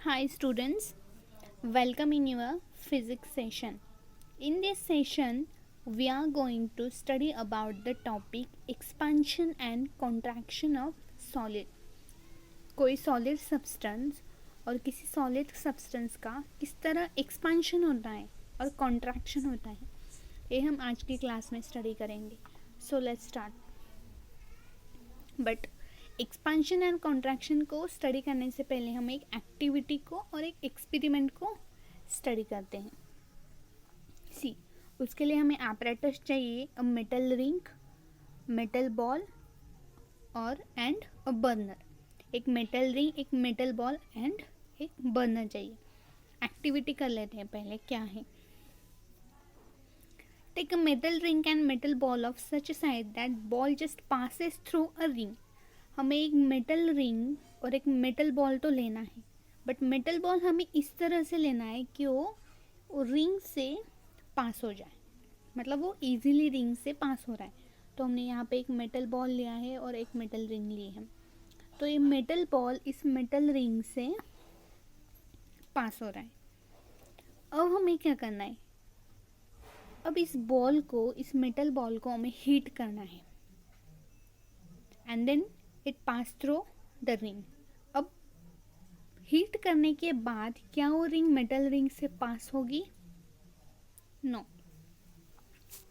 Hi students, welcome in your physics session. In this session, we are going to study about the topic expansion and contraction of solid. कोई solid substance और किसी solid substance का किस तरह expansion होता है और contraction होता है, ये हम आज की क्लास में स्टडी करेंगे. So let's start. But expansion and contraction को स्टडी करने से पहले हम एक एक्टिविटी को और एक एक्सपेरिमेंट को स्टडी करते हैं. सी, उसके लिए हमें apparatus चाहिए, a metal ring, metal ball और एंड अ बर्नर. एक मेटल रिंग, एक मेटल बॉल एंड एक बर्नर चाहिए. एक्टिविटी कर लेते हैं पहले क्या है. Take a metal ring and metal ball of such a size that ball just passes through a ring. हमें एक मेटल रिंग और एक मेटल बॉल तो लेना है, बट मेटल बॉल हमें इस तरह से लेना है कि वो रिंग से पास हो जाए, मतलब वो इजीली रिंग से पास हो रहा है. तो हमने यहाँ पे एक मेटल बॉल लिया है और एक मेटल रिंग ली है. तो ये मेटल बॉल इस मेटल रिंग से पास हो रहा है. अब हमें क्या करना है, अब इस बॉल को, इस मेटल बॉल को हमें हीट करना है and then it pass through the ring. अब हीट करने के बाद क्या वो रिंग मेटल रिंग से पास होगी? नो,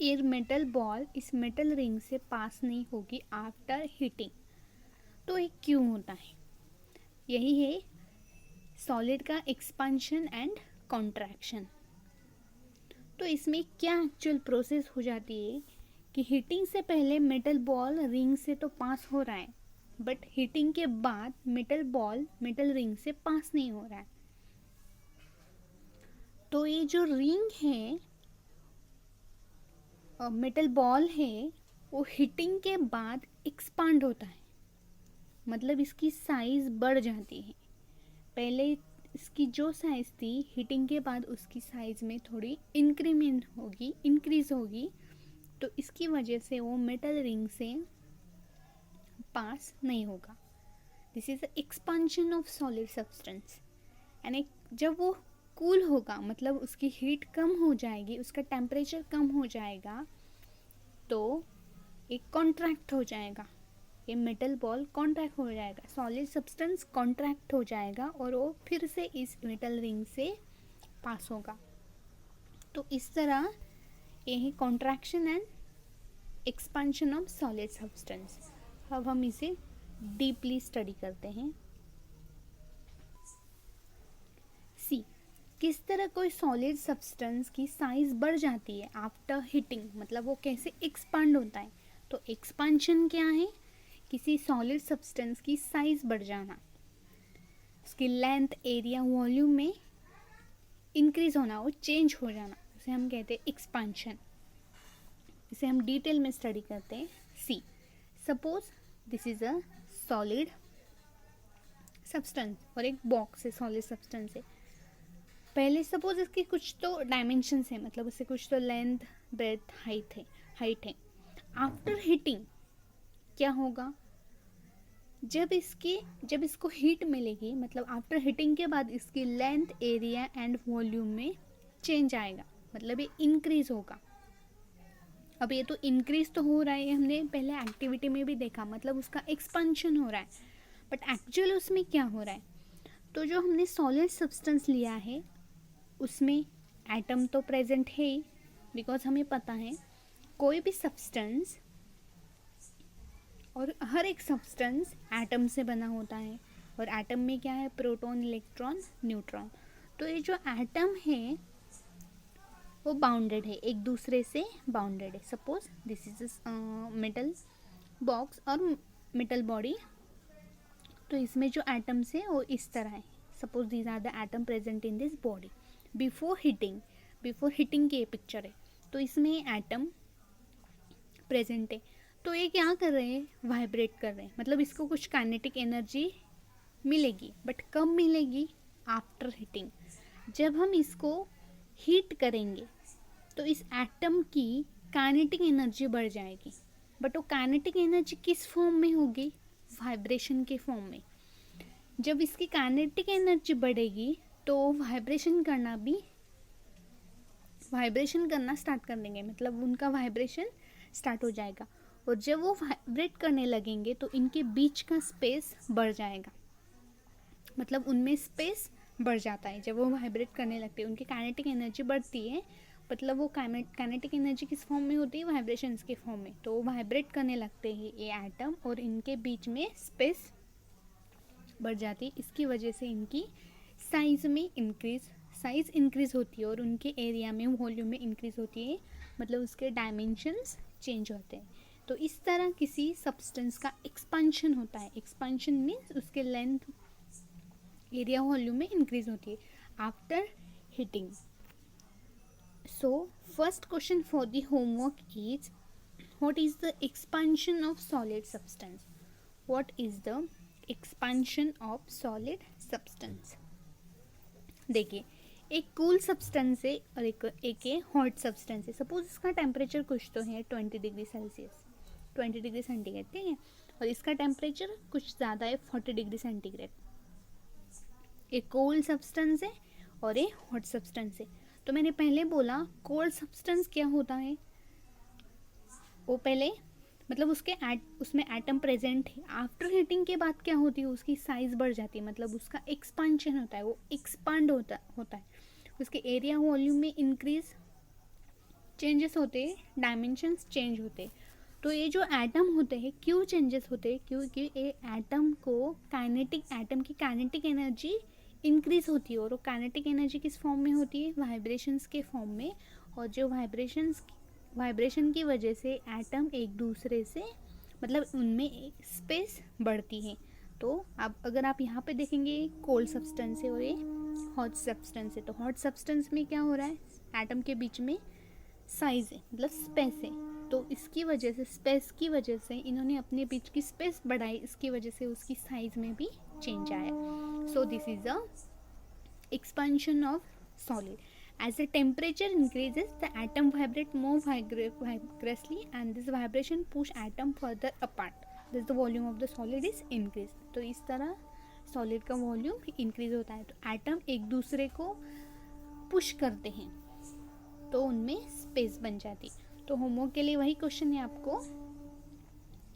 ये मेटल बॉल इस मेटल रिंग से पास नहीं होगी आफ्टर हीटिंग. तो ये क्यों होता है? यही है सॉलिड का एक्सपांशन एंड कॉन्ट्रैक्शन. तो इसमें क्या एक्चुअल प्रोसेस हो जाती है कि हीटिंग से पहले मेटल बॉल रिंग से तो पास हो रहा है, बट हीटिंग के बाद मेटल बॉल मेटल रिंग से पास नहीं हो रहा है. तो ये जो रिंग है, मेटल बॉल है, वो हीटिंग के बाद एक्सपांड होता है, मतलब इसकी साइज बढ़ जाती है. पहले इसकी जो साइज़ थी, हीटिंग के बाद उसकी साइज़ में थोड़ी इंक्रीज होगी. तो इसकी वजह से वो मेटल रिंग से पास नहीं होगा. This is the expansion of solid substance. And जब वो कूल होगा, मतलब उसकी हीट कम हो जाएगी, उसका टेम्परेचर कम हो जाएगा, तो एक कॉन्ट्रैक्ट हो जाएगा, ये मेटल बॉल कॉन्ट्रैक्ट हो जाएगा, सॉलिड सब्सटेंस कॉन्ट्रैक्ट हो जाएगा और वो फिर से इस मेटल रिंग से पास होगा. तो इस तरह ये है contraction and expansion of solid substance. अब हम इसे डीपली स्टडी करते हैं. सी, किस तरह कोई सॉलिड सब्सटेंस की साइज बढ़ जाती है आफ्टर हीटिंग, मतलब वो कैसे एक्सपांड होता है. तो एक्सपांशन क्या है? किसी सॉलिड सब्सटेंस की साइज बढ़ जाना, उसकी लेंथ, एरिया, वॉल्यूम में इंक्रीज होना, वो चेंज हो जाना, उसे हम कहते हैं एक्सपांशन. इसे हम डिटेल में स्टडी करते हैं. See, suppose this is a solid substance और एक बॉक्स है, सॉलिड सब्सटेंस है. पहले सपोज इसकी कुछ तो डायमेंशंस है, मतलब उससे कुछ तो लेंथ, ब्रेथ, हाइट है. आफ्टर हीटिंग क्या होगा? जब इसको हीट मिलेगी, मतलब आफ्टर हीटिंग के बाद इसकी लेंथ, एरिया एंड वॉल्यूम में चेंज आएगा, मतलब ये इंक्रीज होगा. अब ये तो इंक्रीज तो हो रहा है, ये हमने पहले एक्टिविटी में भी देखा, मतलब उसका एक्सपेंशन हो रहा है. बट एक्चुअली उसमें क्या हो रहा है? तो जो हमने सॉलिड सब्सटेंस लिया है उसमें एटम तो प्रेजेंट है ही, बिकॉज हमें पता है कोई भी सब्सटेंस और हर एक सब्सटेंस एटम से बना होता है, और एटम में क्या है? Proton, electron, neutron. तो ये जो एटम है वो बाउंडेड है, एक दूसरे से बाउंडेड है. Suppose this is metal box और मेटल बॉडी. तो इसमें जो एटम्स है वो इस तरह है. Suppose these are the atom present in this body. Before heating की ये पिक्चर है. तो इसमें एटम प्रेजेंट है. तो ये क्या कर रहे हैं? वाइब्रेट कर रहे हैं, मतलब इसको कुछ काइनेटिक एनर्जी मिलेगी, बट कब मिलेगी? After heating. जब हम इसको हीट करेंगे तो इस एटम की काइनेटिक एनर्जी बढ़ जाएगी, बट वो काइनेटिक एनर्जी किस फॉर्म में होगी? वाइब्रेशन के फॉर्म में. जब इसकी काइनेटिक एनर्जी बढ़ेगी तो वाइब्रेशन करना स्टार्ट कर देंगे, मतलब उनका वाइब्रेशन स्टार्ट हो जाएगा। और जब वो वाइब्रेट करने लगेंगे तो इनके बीच का स्पेस बढ़ जाएगा, मतलब उनमें स्पेस बढ़ जाता है। जब वो वाइब्रेट करने लगते हैं उनकी काइनेटिक एनर्जी बढ़ती है, मतलब वो काइनेटिक एनर्जी किस फॉर्म में होती है, वाइब्रेशंस के फॉर्म में। तो वो वाइब्रेट करने लगते हैं ये एटम और इनके बीच में स्पेस बढ़ जाती है। इसकी वजह से इनकी साइज़ इंक्रीज़ होती है और उनके एरिया में, वॉल्यूम में इंक्रीज़ होती है, मतलब उसके डायमेंशंस चेंज होते हैं। तो इस तरह किसी सब्सटेंस का एक्सपांशन होता है। एक्सपांशन मीन्स उसके लेंथ, एरिया, वॉल्यूम में इंक्रीज होती है after heating. So first question for the homework is what is the expansion of solid substance. What is the expansion of solid substance. देखिए, एक cool substance है और एक hot substance है। Suppose इसका टेम्परेचर कुछ तो है 20 डिग्री सेल्सियस, 20 डिग्री सेंटीग्रेड, ठीक है, और इसका टेम्परेचर कुछ ज़्यादा है 40 डिग्री सेंटीग्रेड। एक कोल्ड सब्सटेंस है और एक हॉट सब्सटेंस है। तो मैंने पहले बोला कोल्ड सब्सटेंस क्या होता है, वो पहले मतलब उसमें एटम प्रेजेंट है। आफ्टर हीटिंग के बाद क्या होती है, उसकी साइज बढ़ जाती है, मतलब उसका एक्सपांशन होता है, वो एक्सपांड होता है। उसके एरिया, वॉल्यूम में इंक्रीज, चेंजेस होते हैं, डायमेंशंस चेंज होते हैं। तो ये जो एटम होते हैं क्यों चेंजेस होते हैं, क्योंकि ये एटम की काइनेटिक एनर्जी इंक्रीज होती है। और वो काइनेटिक एनर्जी किस फॉर्म में होती है, वाइब्रेशंस के फॉर्म में। और जो वाइब्रेशन की वजह से एटम एक दूसरे से, मतलब उनमें एक स्पेस बढ़ती है। तो अब अगर आप यहाँ पे देखेंगे कोल्ड सब्सटेंस है और ये हॉट सब्सटेंस है। तो हॉट सब्सटेंस में क्या हो रहा है, एटम के बीच में साइज है, मतलब स्पेस है। तो इसकी वजह से, स्पेस की वजह से इन्होंने अपने बीच की स्पेस बढ़ाई, इसकी वजह से उसकी साइज में भी चेंज आया। So this is a expansion of solid. As the temperature increases, the atom vibrate more vigorously and this vibration push atom further apart. Thus the volume of the solid is increased. तो इस तरह solid का volume increase होता है। तो atom एक दूसरे को पुश करते हैं तो उनमें स्पेस बन जाती। तो होमवर्क के लिए वही क्वेश्चन है आपको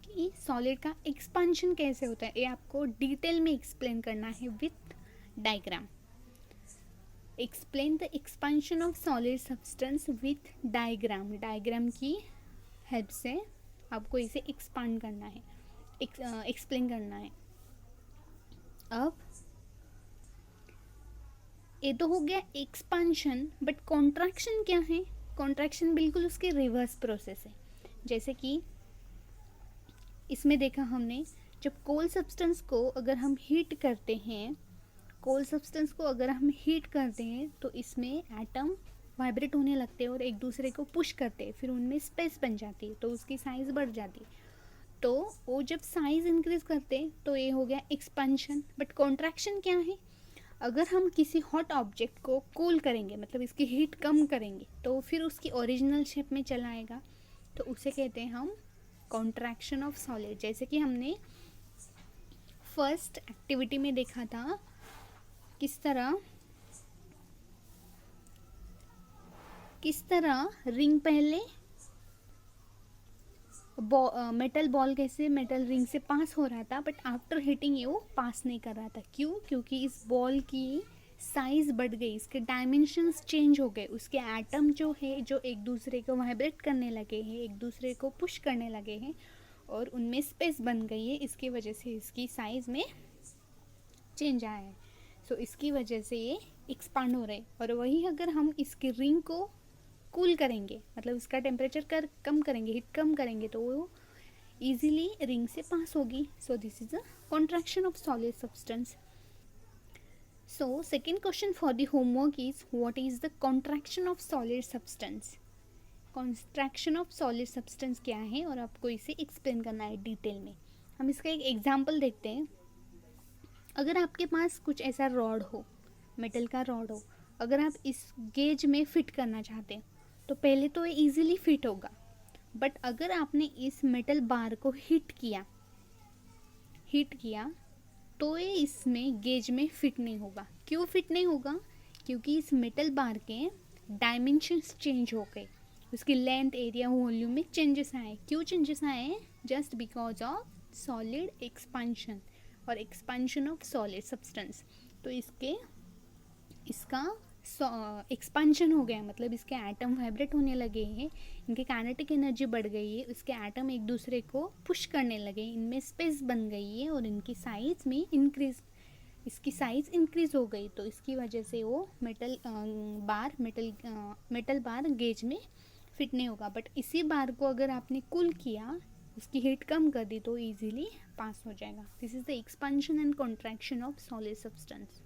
कि सॉलिड का एक्सपांशन कैसे होता है, ये आपको डिटेल में एक्सप्लेन करना है with diagram. Explain the expansion of solid substance with diagram. Diagram की हेल्प से आपको इसे एक्सपांड करना है, एक्सप्लेन करना है। अब ये तो हो गया एक्सपांशन, बट कॉन्ट्रैक्शन क्या है। कॉन्ट्रैक्शन बिल्कुल उसके रिवर्स प्रोसेस है। जैसे कि इसमें देखा हमने, जब कोल्ड सब्सटेंस को अगर हम हीट करते हैं, तो इसमें एटम वाइब्रेट होने लगते हैं और एक दूसरे को पुश करते हैं, फिर उनमें स्पेस बन जाती है, तो उसकी साइज़ बढ़ जाती है। तो वो जब साइज़ इंक्रीज करते हैं तो ये हो गया एक्सपेंशन। बट कॉन्ट्रैक्शन क्या है, अगर हम किसी हॉट ऑब्जेक्ट को कूल करेंगे, मतलब इसकी हीट कम करेंगे, तो फिर उसकी ओरिजिनल शेप में चला आएगा, तो उसे कहते हैं हम कॉन्ट्रैक्शन ऑफ सॉलिड। जैसे कि हमने फर्स्ट एक्टिविटी में देखा था किस तरह रिंग पहले मेटल बॉल कैसे मेटल रिंग से पास हो रहा था, बट आफ्टर हीटिंग ये वो पास नहीं कर रहा था। क्यों, क्योंकि इस बॉल की साइज बढ़ गई, इसके डायमेंशंस चेंज हो गए, उसके एटम जो है जो एक दूसरे को वाइब्रेट करने लगे हैं, एक दूसरे को पुश करने लगे हैं और उनमें स्पेस बन गई है। इसकी वजह से इसकी साइज में चेंज आया है। सो इसकी वजह से ये एक्सपांड हो रहा है। और वही अगर हम इसकी रिंग को कूल करेंगे, मतलब इसका टेम्परेचर कम करेंगे, हीट कम करेंगे, तो वो इजीली रिंग से पास होगी। So this is a contraction of solid substance. So second question for the homework is what is the contraction of solid substance. Contraction of solid substance क्या है और आपको इसे एक्सप्लेन करना है डिटेल में। हम इसका एक एग्जाम्पल देखते हैं। अगर आपके पास कुछ ऐसा रॉड हो, मेटल का रॉड हो, अगर आप इस गेज में फिट करना चाहते हैं तो पहले तो ये इजीली फिट होगा, बट अगर आपने इस मेटल बार को हीट किया तो ये इसमें गेज में फिट नहीं होगा। क्यों फिट नहीं होगा? क्योंकि इस मेटल बार के डायमेंशंस चेंज हो गए, उसकी लेंथ, एरिया, वॉल्यूम में चेंजेस आए। क्यों चेंजेस आए? Just because of solid expansion और एक्सपांशन ऑफ सॉलिड सब्सटेंस। तो इसका एक्सपांशन हो गया, मतलब इसके एटम वाइब्रेट होने लगे हैं, इनकी काइनेटिक एनर्जी बढ़ गई है, इसके एटम एक दूसरे को पुश करने लगे, इनमें स्पेस बन गई है और इनकी साइज में इसकी साइज़ इंक्रीज़ हो गई। तो इसकी वजह से वो मेटल बार गेज में फिट नहीं होगा। बट इसी बार को अगर आपने कूल किया, उसकी हीट कम कर दी, तो इजीली पास हो जाएगा। This is the expansion and contraction of solid substance.